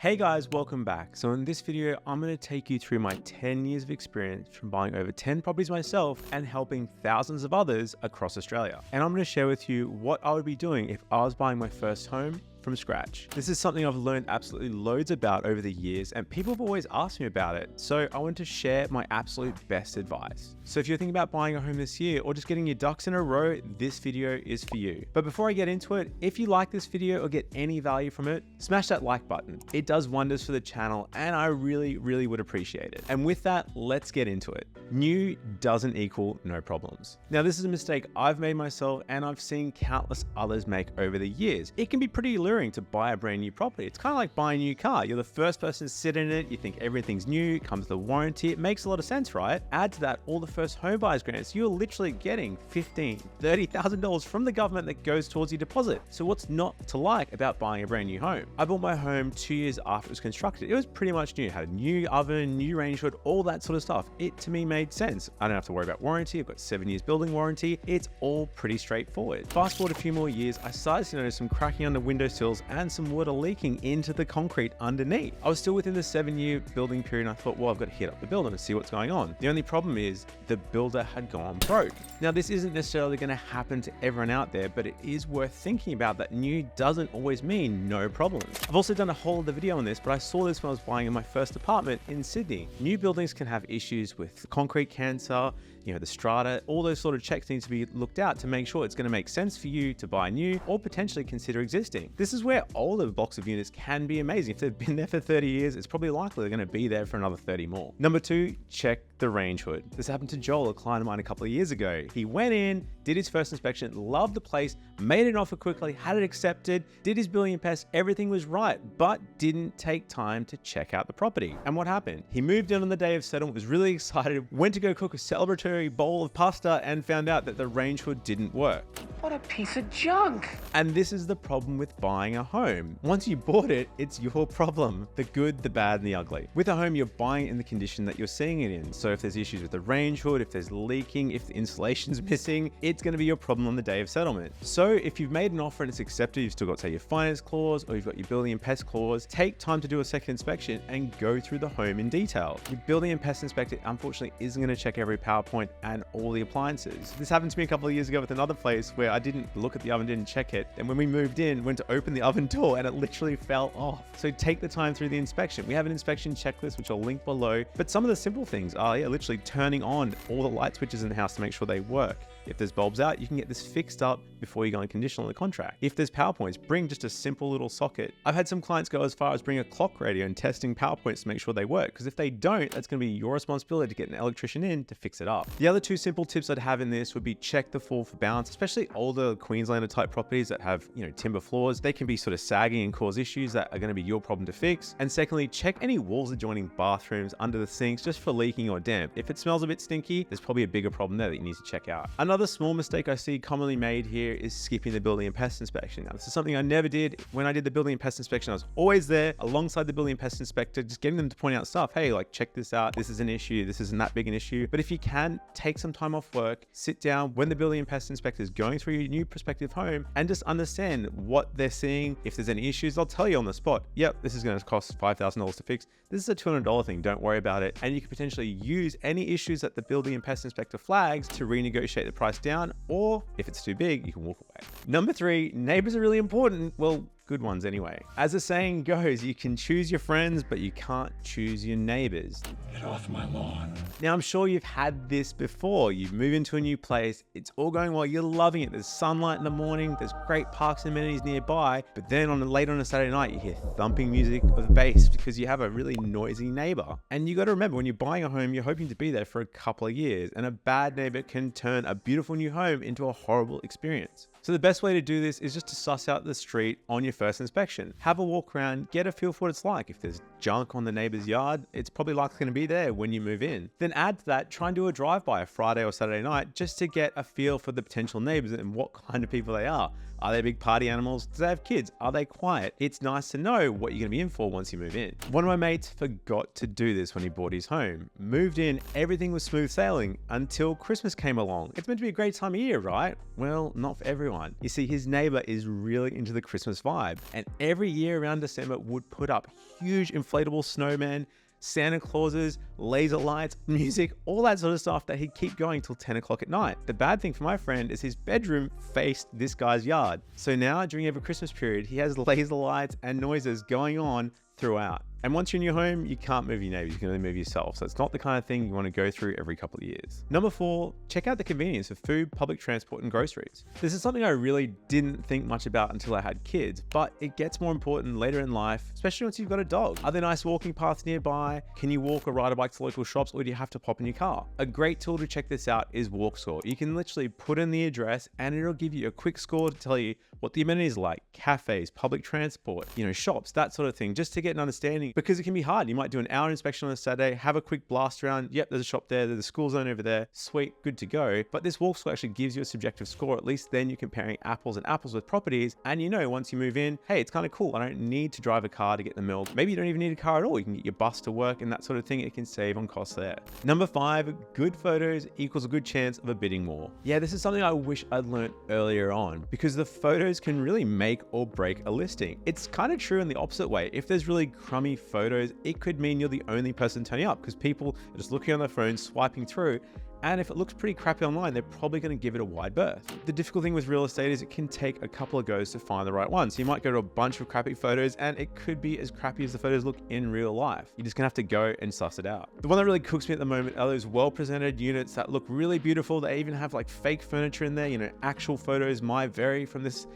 Hey guys, welcome back. So in this video, I'm going to take you through my 10 years of experience from buying over 10 properties myself and helping thousands of others across Australia. And I'm going to share with you what I would be doing if I was buying my first home from scratch. This is something I've learned absolutely loads about over the years and people have always asked me about it. So I want to share my absolute best advice. So if you're thinking about buying a home this year or just getting your ducks in a row, this video is for you. But before I get into it, if you like this video or get any value from it, smash that like button. It does wonders for the channel and I really would appreciate it. And with that, let's get into it. New doesn't equal no problems. Now this is a mistake I've made myself and I've seen countless others make over the years. It can be pretty alluring to buy a brand new property. It's kind of like buying a new car. You're the first person to sit in it. You think everything's new, comes with a warranty. It makes a lot of sense, right? Add to that all the first home buyers grants. You're literally getting $15,000, $30,000 from the government that goes towards your deposit. So what's not to like about buying a brand new home? I bought my home 2 years after it was constructed. It was pretty much new. It had a new oven, new Rangehood, all that sort of stuff. It to me made sense. I don't have to worry about warranty. I've got 7 years building warranty. It's all pretty straightforward. Fast forward a few more years, I started to notice some cracking on the windowsills and some water leaking into the concrete underneath. I was still within the 7-year building period and I thought, well, I've got to hit up the builder and see what's going on. The only problem is the builder had gone broke. Now, this isn't necessarily going to happen to everyone out there, but it is worth thinking about that new doesn't always mean no problems. I've also done a whole other video on this, but I saw this when I was buying in my first apartment in Sydney. New buildings can have issues with concrete cancer, the strata, all those sort of checks need to be looked out to make sure it's going to make sense for you to buy new or potentially consider existing. This is where older blocks of units can be amazing. If they've been there for 30 years, it's probably likely they're going to be there for another 30 more. Number 2, check the Rangehood. This happened to Joel, a client of mine a couple of years ago. He went in, did his first inspection, loved the place, made an offer quickly, had it accepted, did his building and pest, everything was right, but didn't take time to check out the property. And what happened? He moved in on the day of settlement, was really excited, went to go cook a celebratory bowl of pasta and found out that the Rangehood didn't work. What a piece of junk. And this is the problem with buying a home. Once you bought it, it's your problem. The good, the bad, and the ugly. With a home, you're buying in the condition that you're seeing it in. So if there's issues with the Rangehood, if there's leaking, if the insulation's missing, it's going to be your problem on the day of settlement. So if you've made an offer and it's accepted, you've still got, say, your finance clause or you've got your building and pest clause, take time to do a second inspection and go through the home in detail. Your building and pest inspector, unfortunately, isn't going to check every PowerPoint and all the appliances. This happened to me a couple of years ago with another place where I didn't look at the oven, didn't check it. And when we moved in, went to open the oven door and it literally fell off. So take the time through the inspection. We have an inspection checklist, which I'll link below. But some of the simple things are literally turning on all the light switches in the house to make sure they work. If there's bulbs out, you can get this fixed up before you go on conditional on the contract. If there's PowerPoints, bring just a simple little socket. I've had some clients go as far as bring a clock radio and testing PowerPoints to make sure they work. Because if they don't, that's going to be your responsibility to get an electrician in to fix it up. The other 2 simple tips I'd have in this would be check the fall for balance, especially older Queenslander type properties that have, timber floors. They can be sort of sagging and cause issues that are going to be your problem to fix. And secondly, check any walls adjoining bathrooms under the sinks just for leaking or damp. If it smells a bit stinky, there's probably a bigger problem there that you need to check out. Another small mistake I see commonly made here is skipping the building and pest inspection. Now, this is something I never did. When I did the building and pest inspection, I was always there alongside the building and pest inspector, just getting them to point out stuff. Hey, check this out. This is an issue. This isn't that big an issue. But if you can, take some time off work, sit down when the building and pest inspector is going through your new prospective home and just understand what they're seeing. If there's any issues, they'll tell you on the spot. Yep, this is going to cost $5,000 to fix. This is a $200 thing. Don't worry about it. And you can potentially use any issues that the building and pest inspector flags to renegotiate the price down, or if it's too big, you can walk away. Number 3, neighbors are really important. Well, good ones anyway. As the saying goes, you can choose your friends, but you can't choose your neighbors. Get off my lawn. Now, I'm sure you've had this before. You move into a new place, it's all going well, you're loving it. There's sunlight in the morning, there's great parks and amenities nearby, but then late on a Saturday night, you hear thumping music with bass because you have a really noisy neighbor. And you got to remember, when you're buying a home, you're hoping to be there for a couple of years, and a bad neighbor can turn a beautiful new home into a horrible experience. So the best way to do this is just to suss out the street on your first inspection. Have a walk around, get a feel for what it's like. If there's junk on the neighbor's yard, it's probably likely going to be there when you move in. Then add to that, try and do a drive-by a Friday or Saturday night just to get a feel for the potential neighbors and what kind of people they are. Are they big party animals? Do they have kids? Are they quiet? It's nice to know what you're going to be in for once you move in. One of my mates forgot to do this when he bought his home. Moved in, everything was smooth sailing until Christmas came along. It's meant to be a great time of year, right? Well, not for everyone. You see, his neighbor is really into the Christmas vibe, and every year around December would put up huge inflatable snowmen, Santa Clauses, laser lights, music, all that sort of stuff that he'd keep going till 10 o'clock at night. The bad thing for my friend is his bedroom faced this guy's yard. So now during every Christmas period, he has laser lights and noises going on throughout. And once you're in your home, you can't move your neighbors, you can only move yourself. So it's not the kind of thing you want to go through every couple of years. Number 4, check out the convenience of food, public transport, and groceries. This is something I really didn't think much about until I had kids, but it gets more important later in life, especially once you've got a dog. Are there nice walking paths nearby? Can you walk or ride a bike to local shops, or do you have to pop in your car? A great tool to check this out is Walk Score. You can literally put in the address and it'll give you a quick score to tell you what the amenities are like, cafes, public transport, shops, that sort of thing, just to get an understanding, because it can be hard. You might do an hour inspection on a Saturday, have a quick blast around. Yep, there's a shop there, there's a school zone over there. Sweet, good to go. But this Walk Score actually gives you a subjective score. At least then you're comparing apples and apples with properties. And once you move in, hey, it's kind of cool. I don't need to drive a car to get the milk. Maybe you don't even need a car at all. You can get your bus to work and that sort of thing. It can save on costs there. Number 5, good photos equals a good chance of a bidding war. Yeah, this is something I wish I'd learned earlier on, because the photos can really make or break a listing. It's kind of true in the opposite way. If there's really crummy photos, it could mean you're the only person turning up because people are just looking on their phone, swiping through. And if it looks pretty crappy online, they're probably going to give it a wide berth. The difficult thing with real estate is it can take a couple of goes to find the right one. So you might go to a bunch of crappy photos and it could be as crappy as the photos look in real life. You're just gonna have to go and suss it out. The one that really cooks me at the moment are those well-presented units that look really beautiful. They even have like fake furniture in there, actual photos might vary from this.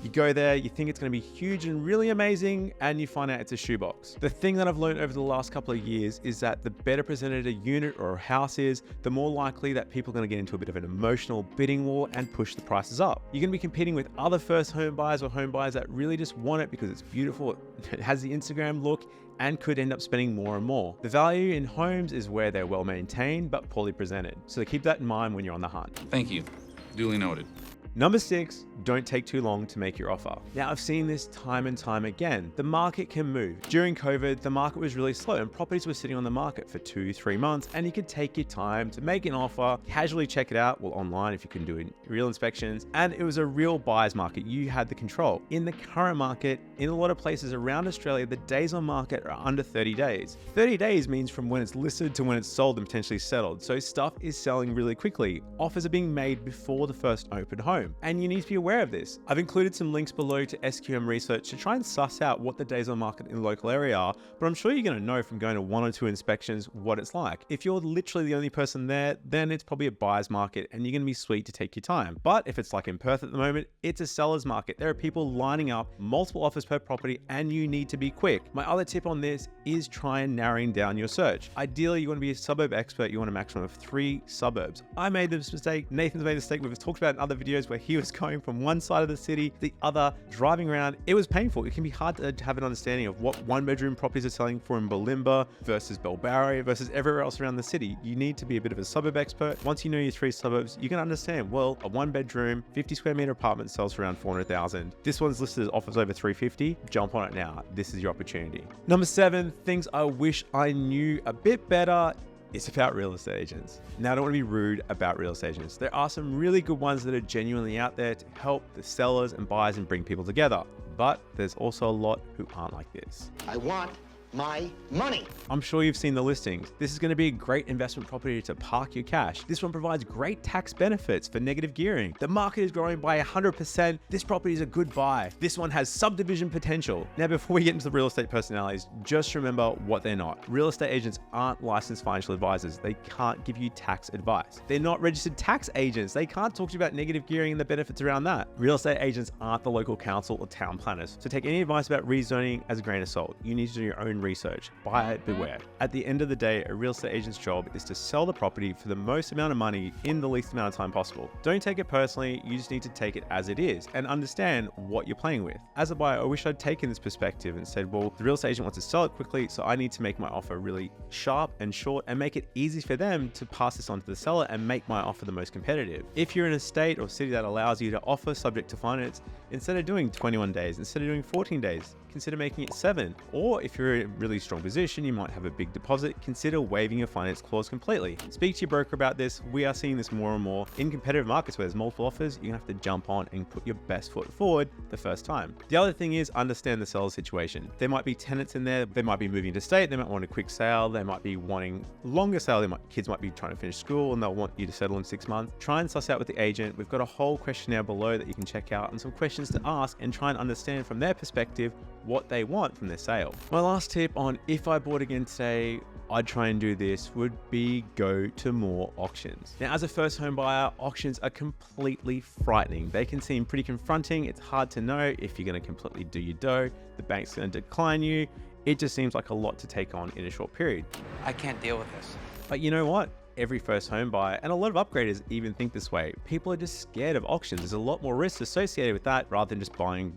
You go there, you think it's going to be huge and really amazing, and you find out it's a shoebox. The thing that I've learned over the last couple of years is that the better presented a unit or a house is, the more likely that people are going to get into a bit of an emotional bidding war and push the prices up. You're going to be competing with other first home buyers or home buyers that really just want it because it's beautiful, it has the Instagram look, and could end up spending more and more. The value in homes is where they're well maintained but poorly presented. So keep that in mind when you're on the hunt. Thank you. Duly noted. Number 6, don't take too long to make your offer. Now, I've seen this time and time again. The market can move. During COVID, the market was really slow and properties were sitting on the market for 2-3 months, and you could take your time to make an offer, casually check it out, online if you can do real inspections, and it was a real buyer's market. You had the control. In the current market, in a lot of places around Australia, the days on market are under 30 days. 30 days means from when it's listed to when it's sold and potentially settled. So stuff is selling really quickly. Offers are being made before the first open home. And you need to be aware of this. I've included some links below to SQM research to try and suss out what the days on market in the local area are, but I'm sure you're going to know from going to 1 or 2 inspections what it's like. If you're literally the only person there, then it's probably a buyer's market and you're going to be sweet to take your time. But if it's like in Perth at the moment, it's a seller's market. There are people lining up, multiple offers per property, and you need to be quick. My other tip on this is try and narrowing down your search. Ideally, you want to be a suburb expert. You want a maximum of 3 suburbs. I made this mistake. Nathan's made a mistake. We've talked about in other videos where he was going from one side of the city to the other, driving around. It was painful. It can be hard to have an understanding of what 1-bedroom properties are selling for in Bulimba versus Belbarry versus everywhere else around the city. You need to be a bit of a suburb expert. Once you know your 3 suburbs, you can understand, well, a 1-bedroom, 50 square meter apartment sells for around 400,000. This one's listed as offers over 350. Jump on it now. This is your opportunity. Number 7, things I wish I knew a bit better. It's about real estate agents. Now, I don't want to be rude about real estate agents. There are some really good ones that are genuinely out there to help the sellers and buyers and bring people together. But there's also a lot who aren't like this. I want my money. I'm sure you've seen the listings. This is going to be a great investment property to park your cash. This one provides great tax benefits for negative gearing. The market is growing by 100%. This property is a good buy. This one has subdivision potential. Now, before we get into the real estate personalities, just remember what they're not. Real estate agents aren't licensed financial advisors. They can't give you tax advice. They're not registered tax agents. They can't talk to you about negative gearing and the benefits around that. Real estate agents aren't the local council or town planners. So take any advice about rezoning as a grain of salt. You need to do your own some research. Buyer beware. At the end of the day, a real estate agent's job is to sell the property for the most amount of money in the least amount of time possible. Don't take it personally, you just need to take it as it is and understand what you're playing with. As a buyer, I wish I'd taken this perspective and said, well, the real estate agent wants to sell it quickly, so I need to make my offer really sharp and short and make it easy for them to pass this on to the seller and make my offer the most competitive. If you're in a state or city that allows you to offer subject to finance, instead of doing 21 days, instead of doing 14 days, consider making it 7. Or if you're in a really strong position, you might have a big deposit, consider waiving your finance clause completely. Speak to your broker about this. We are seeing this more and more in competitive markets where there's multiple offers. You're gonna have to jump on and put your best foot forward the first time. The other thing is understand the seller's situation. There might be tenants in there, they might be moving to state, they might want a quick sale, they might be wanting longer sale, kids might be trying to finish school and they'll want you to settle in 6 months. Try and suss out with the agent. We've got a whole questionnaire below that you can check out and some questions to ask and try and understand from their perspective what they want from their sale. My last tip on if I bought again today, I'd try and do this would be go to more auctions. Now, as a first home buyer, auctions are completely frightening. They can seem pretty confronting. It's hard to know if you're going to completely do your dough. The bank's going to decline you. It just seems like a lot to take on in a short period. I can't deal with this. But you know what? Every first home buyer and a lot of upgraders even think this way. People are just scared of auctions. There's a lot more risks associated with that rather than just buying,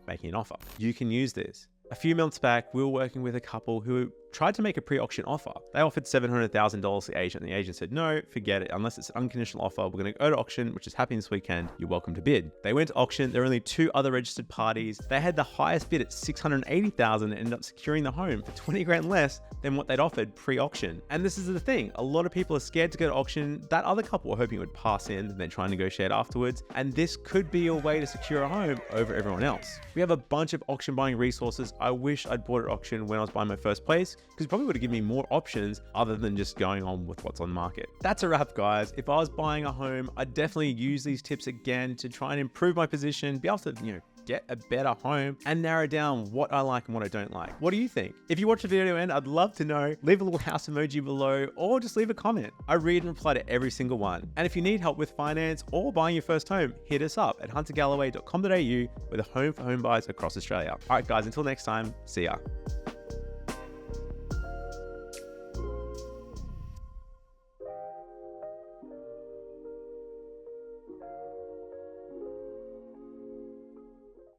making an offer. You can use this. A few months back, we were working with a couple who tried to make a pre-auction offer. They offered $700,000 to the agent, and the agent said, no, forget it. Unless it's an unconditional offer, we're going to go to auction, which is happening this weekend. You're welcome to bid. They went to auction. There were only 2 other registered parties. They had the highest bid at $680,000 and ended up securing the home for 20 grand less than what they'd offered pre-auction. And this is the thing. A lot of people are scared to go to auction. That other couple were hoping it would pass in and then try and negotiate afterwards. And this could be a way to secure a home over everyone else. We have a bunch of auction buying resources. I wish I'd bought at auction when I was buying my first place, because it probably would have given me more options other than just going on with what's on the market. That's a wrap, guys. If I was buying a home, I'd definitely use these tips again to try and improve my position, be able to, get a better home and narrow down what I like and what I don't like. What do you think? If you watch the video end, I'd love to know. Leave a little house emoji below or just leave a comment. I read and reply to every single one. And if you need help with finance or buying your first home, hit us up at huntergalloway.com.au. We're the home for home buyers across Australia. All right, guys, until next time, see ya.